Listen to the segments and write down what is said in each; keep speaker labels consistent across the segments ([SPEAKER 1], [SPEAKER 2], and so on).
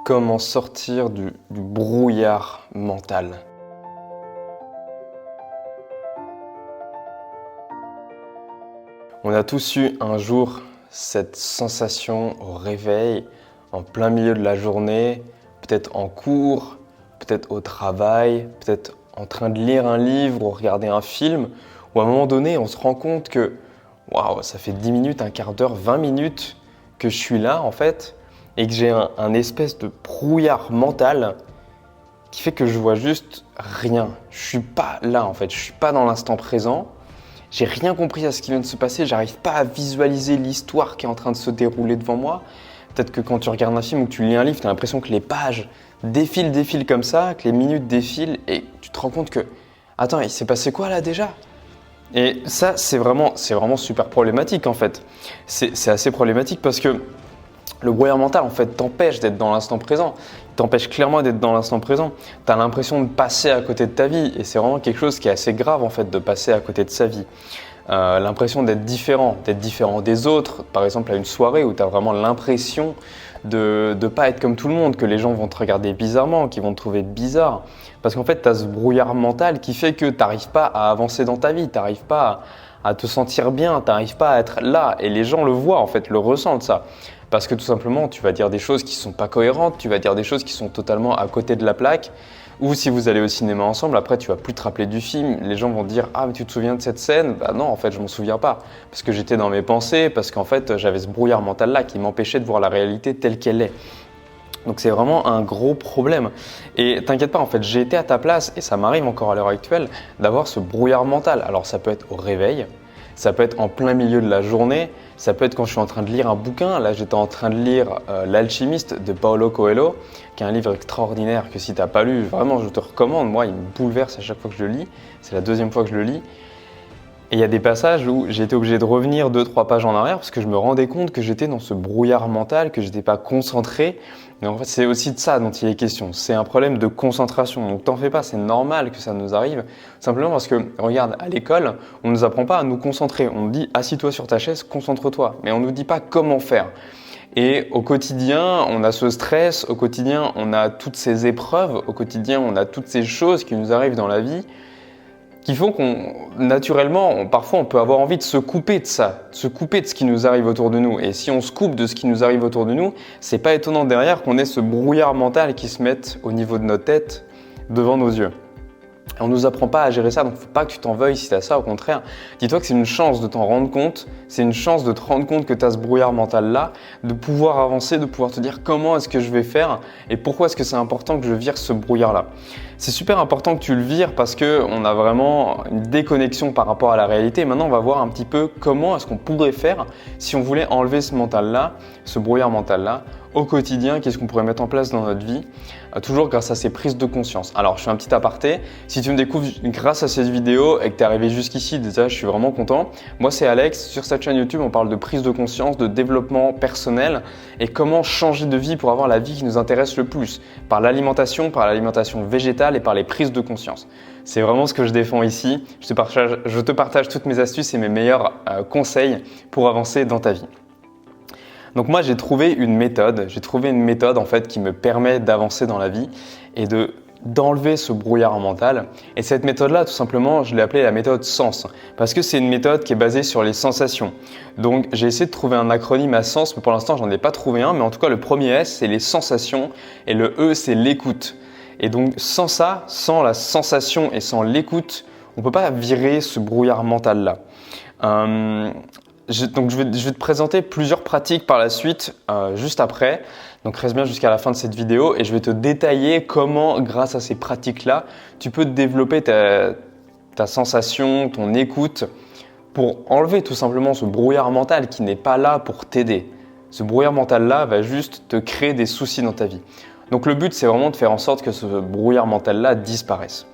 [SPEAKER 1] comment sortir du brouillard mental. On a tous eu un jour cette sensation au réveil, en plein milieu de la journée, peut-être en cours, peut-être au travail, peut-être en train de lire un livre ou regarder un film, où à un moment donné, on se rend compte que waouh, ça fait 10 minutes, un quart d'heure, 20 minutes que je suis là en fait, et que j'ai un espèce de brouillard mental qui fait que je vois juste rien. Je suis pas là en fait, je suis pas dans l'instant présent. J'ai rien compris à ce qui vient de se passer, j'arrive pas à visualiser l'histoire qui est en train de se dérouler devant moi. Peut-être que quand tu regardes un film ou que tu lis un livre, tu as l'impression que les pages défilent comme ça, que les minutes défilent et tu te rends compte que attends, il s'est passé quoi là déjà ? Et ça, c'est vraiment super problématique en fait. C'est assez problématique parce que le brouillard mental en fait t'empêche d'être dans l'instant présent, t'empêche clairement d'être dans l'instant présent. Tu as l'impression de passer à côté de ta vie et c'est vraiment quelque chose qui est assez grave en fait de passer à côté de sa vie. L'impression d'être différent des autres, par exemple à une soirée où tu as vraiment l'impression de ne pas être comme tout le monde, que les gens vont te regarder bizarrement, qu'ils vont te trouver bizarre. Parce qu'en fait, tu as ce brouillard mental qui fait que tu n'arrives pas à avancer dans ta vie, tu n'arrives pas à te sentir bien, tu n'arrives pas à être là. Et les gens le voient, en fait, le ressentent ça. Parce que tout simplement, tu vas dire des choses qui ne sont pas cohérentes, tu vas dire des choses qui sont totalement à côté de la plaque. Ou si vous allez au cinéma ensemble, après tu vas plus te rappeler du film, les gens vont dire « Ah mais tu te souviens de cette scène ?» Bah non, en fait je m'en souviens pas, parce que j'étais dans mes pensées, parce qu'en fait j'avais ce brouillard mental là qui m'empêchait de voir la réalité telle qu'elle est. Donc c'est vraiment un gros problème. Et t'inquiète pas, en fait j'ai été à ta place, et ça m'arrive encore à l'heure actuelle, d'avoir ce brouillard mental. Alors ça peut être au réveil, ça peut être en plein milieu de la journée, ça peut être quand je suis en train de lire un bouquin. Là, j'étais en train de lire L'Alchimiste de Paulo Coelho, qui est un livre extraordinaire que si tu n'as pas lu, vraiment, je te recommande. Moi, il me bouleverse à chaque fois que je le lis. C'est la deuxième fois que je le lis. Et il y a des passages où j'ai été obligé de revenir 2-3 pages en arrière parce que je me rendais compte que j'étais dans ce brouillard mental, que je n'étais pas concentré. Mais en fait, c'est aussi de ça dont il est question. C'est un problème de concentration. Donc, t'en fais pas, c'est normal que ça nous arrive. Simplement parce que, regarde, à l'école, on ne nous apprend pas à nous concentrer. On nous dit, assis-toi sur ta chaise, concentre-toi. Mais on ne nous dit pas comment faire. Et au quotidien, on a ce stress. Au quotidien, on a toutes ces épreuves. Au quotidien, on a toutes ces choses qui nous arrivent dans la vie qui font naturellement, parfois on peut avoir envie de se couper de ça, de se couper de ce qui nous arrive autour de nous. Et si on se coupe de ce qui nous arrive autour de nous, c'est pas étonnant derrière qu'on ait ce brouillard mental qui se mette au niveau de notre tête, devant nos yeux. Et on nous apprend pas à gérer ça, donc faut pas que tu t'en veuilles si tu as ça, au contraire. Dis-toi que c'est une chance de t'en rendre compte, c'est une chance de te rendre compte que tu as ce brouillard mental-là, de pouvoir avancer, de pouvoir te dire comment est-ce que je vais faire et pourquoi est-ce que c'est important que je vire ce brouillard-là. C'est super important que tu le vires parce qu'on a vraiment une déconnexion par rapport à la réalité. Maintenant, on va voir un petit peu comment est-ce qu'on pourrait faire si on voulait enlever ce mental-là, ce brouillard mental-là, au quotidien, qu'est-ce qu'on pourrait mettre en place dans notre vie, toujours grâce à ces prises de conscience. Alors, je fais un petit aparté. Si tu me découvres grâce à cette vidéo et que tu es arrivé jusqu'ici, déjà, je suis vraiment content. Moi, c'est Alex. Sur cette chaîne YouTube, on parle de prise de conscience, de développement personnel et comment changer de vie pour avoir la vie qui nous intéresse le plus, par l'alimentation végétale et par les prises de conscience. C'est vraiment ce que je défends ici. Je te partage toutes mes astuces et mes meilleurs conseils pour avancer dans ta vie. Donc moi, j'ai trouvé une méthode en fait qui me permet d'avancer dans la vie et d'enlever ce brouillard mental. Et cette méthode-là, tout simplement, je l'ai appelée la méthode SENS parce que c'est une méthode qui est basée sur les sensations. Donc j'ai essayé de trouver un acronyme à SENS, mais pour l'instant, j'en ai pas trouvé un. Mais en tout cas, le premier S, c'est les sensations et le E, c'est l'écoute. Et donc sans ça, sans la sensation et sans l'écoute, on ne peut pas virer ce brouillard mental-là. Je vais te présenter plusieurs pratiques par la suite, juste après. Donc reste bien jusqu'à la fin de cette vidéo et je vais te détailler comment, grâce à ces pratiques-là, tu peux développer ta sensation, ton écoute pour enlever tout simplement ce brouillard mental qui n'est pas là pour t'aider. Ce brouillard mental-là va juste te créer des soucis dans ta vie. Donc le but, c'est vraiment de faire en sorte que ce brouillard mental-là disparaisse.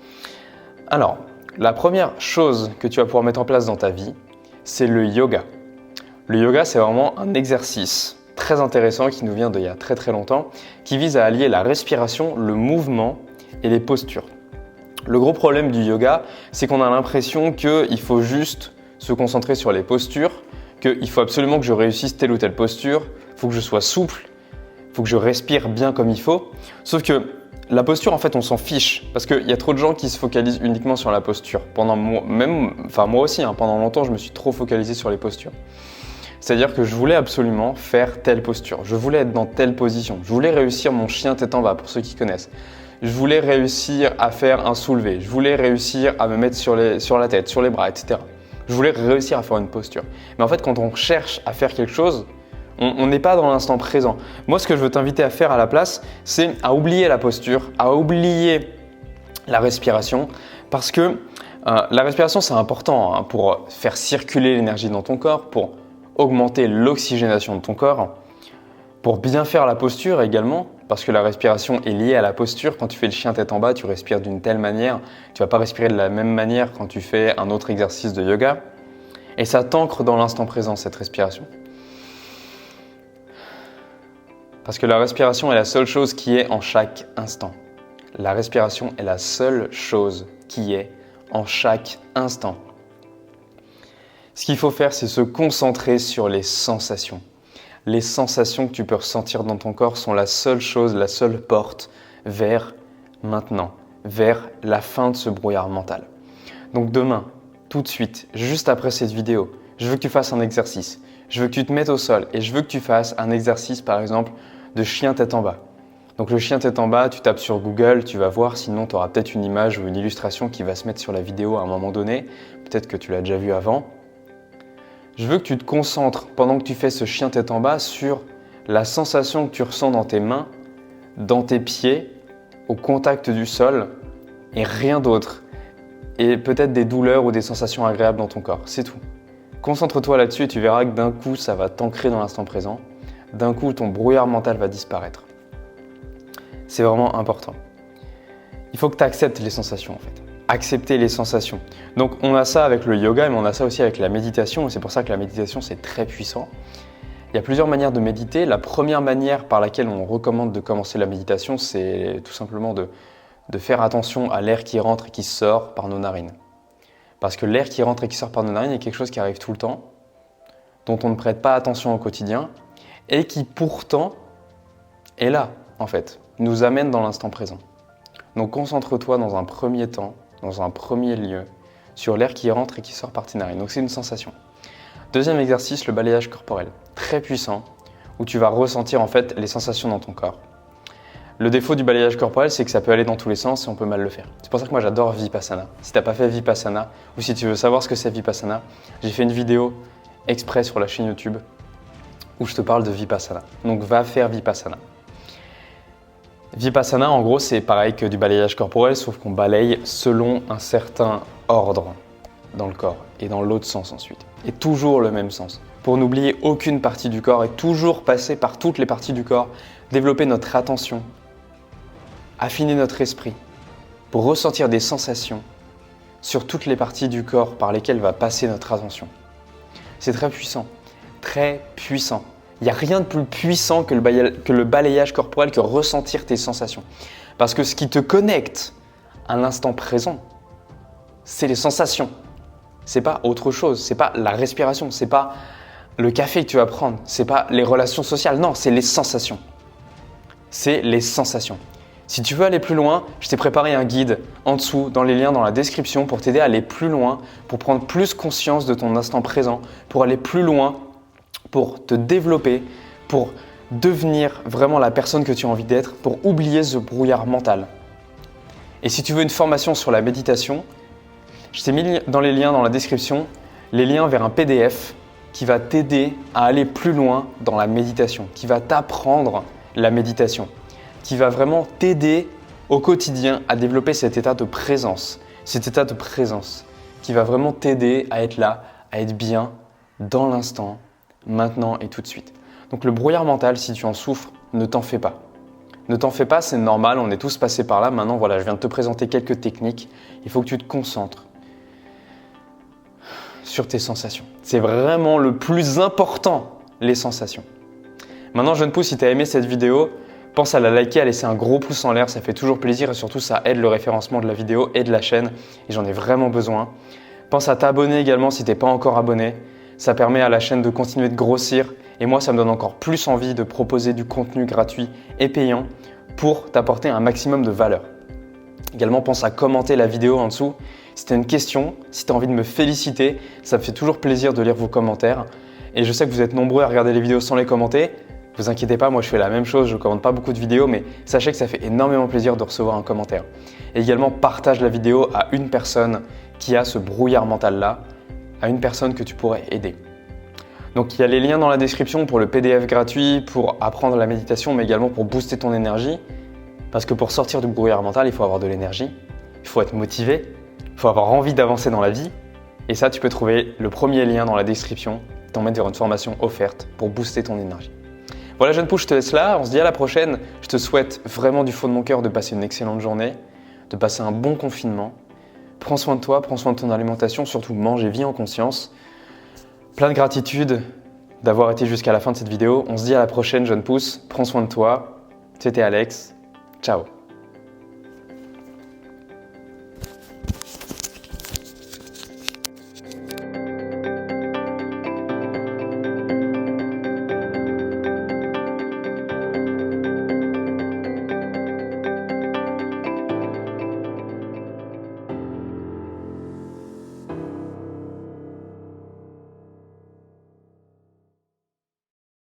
[SPEAKER 1] Alors, la première chose que tu vas pouvoir mettre en place dans ta vie, c'est le yoga. Le yoga, c'est vraiment un exercice très intéressant qui nous vient d'il y a très très longtemps, qui vise à allier la respiration, le mouvement et les postures. Le gros problème du yoga, c'est qu'on a l'impression qu'il faut juste se concentrer sur les postures, qu'il faut absolument que je réussisse telle ou telle posture, il faut que je sois souple. il faut que je respire bien comme il faut. Sauf que la posture, en fait, on s'en fiche parce qu'il y a trop de gens qui se focalisent uniquement sur la posture. Moi aussi, pendant longtemps, je me suis trop focalisé sur les postures. C'est-à-dire que je voulais absolument faire telle posture, je voulais être dans telle position, je voulais réussir mon chien tête en bas, pour ceux qui connaissent. Je voulais réussir à faire un soulevé, je voulais réussir à me mettre sur la tête, sur les bras, etc. Je voulais réussir à faire une posture. Mais en fait, quand on cherche à faire quelque chose, on n'est pas dans l'instant présent. Moi, ce que je veux t'inviter à faire à la place, c'est à oublier la posture, à oublier la respiration, parce que la respiration, c'est important pour faire circuler l'énergie dans ton corps, pour augmenter l'oxygénation de ton corps, pour bien faire la posture également, parce que la respiration est liée à la posture. Quand tu fais le chien tête en bas, tu respires d'une telle manière, tu ne vas pas respirer de la même manière quand tu fais un autre exercice de yoga. Et ça t'ancre dans l'instant présent, cette respiration. Parce que la respiration est la seule chose qui est en chaque instant. La respiration est la seule chose qui est en chaque instant. Ce qu'il faut faire, c'est se concentrer sur les sensations. Les sensations que tu peux ressentir dans ton corps sont la seule chose, la seule porte vers maintenant, vers la fin de ce brouillard mental. Donc demain, tout de suite, juste après cette vidéo, je veux que tu fasses un exercice. Je veux que tu te mettes au sol et je veux que tu fasses un exercice, par exemple, de chien tête en bas. Donc le chien tête en bas, tu tapes sur Google, tu vas voir, sinon tu auras peut-être une image ou une illustration qui va se mettre sur la vidéo à un moment donné. Peut-être que tu l'as déjà vu avant. Je veux que tu te concentres pendant que tu fais ce chien tête en bas sur la sensation que tu ressens dans tes mains, dans tes pieds, au contact du sol et rien d'autre. Et peut-être des douleurs ou des sensations agréables dans ton corps, c'est tout. Concentre-toi là-dessus et tu verras que d'un coup, ça va t'ancrer dans l'instant présent. D'un coup, ton brouillard mental va disparaître. C'est vraiment important. Il faut que tu acceptes les sensations en fait. Accepter les sensations. Donc on a ça avec le yoga, mais on a ça aussi avec la méditation. Et c'est pour ça que la méditation, c'est très puissant. Il y a plusieurs manières de méditer. La première manière par laquelle on recommande de commencer la méditation, c'est tout simplement de faire attention à l'air qui rentre et qui sort par nos narines. Parce que l'air qui rentre et qui sort par nos narines est quelque chose qui arrive tout le temps, dont on ne prête pas attention au quotidien, et qui pourtant est là, en fait, nous amène dans l'instant présent. Donc concentre-toi dans un premier temps, dans un premier lieu, sur l'air qui rentre et qui sort par tes narines. Donc c'est une sensation. Deuxième exercice, le balayage corporel. Très puissant, où tu vas ressentir en fait les sensations dans ton corps. Le défaut du balayage corporel, c'est que ça peut aller dans tous les sens et on peut mal le faire. C'est pour ça que moi j'adore Vipassana. Si tu n'as pas fait Vipassana, ou si tu veux savoir ce que c'est Vipassana, j'ai fait une vidéo exprès sur la chaîne YouTube où je te parle de Vipassana. Donc va faire Vipassana. Vipassana, en gros, c'est pareil que du balayage corporel, sauf qu'on balaye selon un certain ordre dans le corps et dans l'autre sens ensuite. Et toujours le même sens. Pour n'oublier aucune partie du corps et toujours passer par toutes les parties du corps, développer notre attention, affiner notre esprit pour ressentir des sensations sur toutes les parties du corps par lesquelles va passer notre attention. C'est très puissant, très puissant. Il n'y a rien de plus puissant que le balayage corporel, que ressentir tes sensations. Parce que ce qui te connecte à l'instant présent, c'est les sensations. C'est pas autre chose, c'est pas la respiration, c'est pas le café que tu vas prendre, c'est pas les relations sociales, non, c'est les sensations. C'est les sensations. Si tu veux aller plus loin, je t'ai préparé un guide en dessous, dans les liens dans la description, pour t'aider à aller plus loin, pour prendre plus conscience de ton instant présent, pour aller plus loin, pour te développer, pour devenir vraiment la personne que tu as envie d'être, pour oublier ce brouillard mental. Et si tu veux une formation sur la méditation, je t'ai mis dans les liens dans la description les liens vers un PDF qui va t'aider à aller plus loin dans la méditation, qui va t'apprendre la méditation, qui va vraiment t'aider au quotidien à développer cet état de présence, qui va vraiment t'aider à être là, à être bien dans l'instant, maintenant et tout de suite. Donc le brouillard mental, si tu en souffres, ne t'en fais pas. Ne t'en fais pas, c'est normal, on est tous passés par là. Maintenant, voilà, je viens de te présenter quelques techniques. Il faut que tu te concentres sur tes sensations. C'est vraiment le plus important, les sensations. Maintenant, jeune pouce, si tu as aimé cette vidéo, pense à la liker, à laisser un gros pouce en l'air, ça fait toujours plaisir et surtout ça aide le référencement de la vidéo et de la chaîne et j'en ai vraiment besoin. Pense à t'abonner également si tu n'es pas encore abonné. Ça permet à la chaîne de continuer de grossir Et moi, ça me donne encore plus envie de proposer du contenu gratuit et payant pour t'apporter un maximum de valeur. Également, pense à commenter la vidéo en dessous. Si tu as une question, si tu as envie de me féliciter, ça me fait toujours plaisir de lire vos commentaires. Et je sais que vous êtes nombreux à regarder les vidéos sans les commenter. Ne vous inquiétez pas, moi je fais la même chose, je ne commente pas beaucoup de vidéos, mais sachez que ça fait énormément plaisir de recevoir un commentaire. Et également, partage la vidéo à une personne qui a ce brouillard mental-là, à une personne que tu pourrais aider. Donc il y a les liens dans la description pour le PDF gratuit, pour apprendre la méditation, mais également pour booster ton énergie. Parce que pour sortir du brouillard mental, il faut avoir de l'énergie, il faut être motivé, il faut avoir envie d'avancer dans la vie. Et ça, tu peux trouver le premier lien dans la description, t'emmène vers une formation offerte pour booster ton énergie. Voilà, Jeune Pouce, je te laisse là, on se dit à la prochaine. Je te souhaite vraiment du fond de mon cœur de passer une excellente journée, de passer un bon confinement. Prends soin de toi, prends soin de ton alimentation, surtout mange et vis en conscience. Plein de gratitude d'avoir été jusqu'à la fin de cette vidéo. On se dit à la prochaine, Jeune Pouce, prends soin de toi. C'était Alex. Ciao.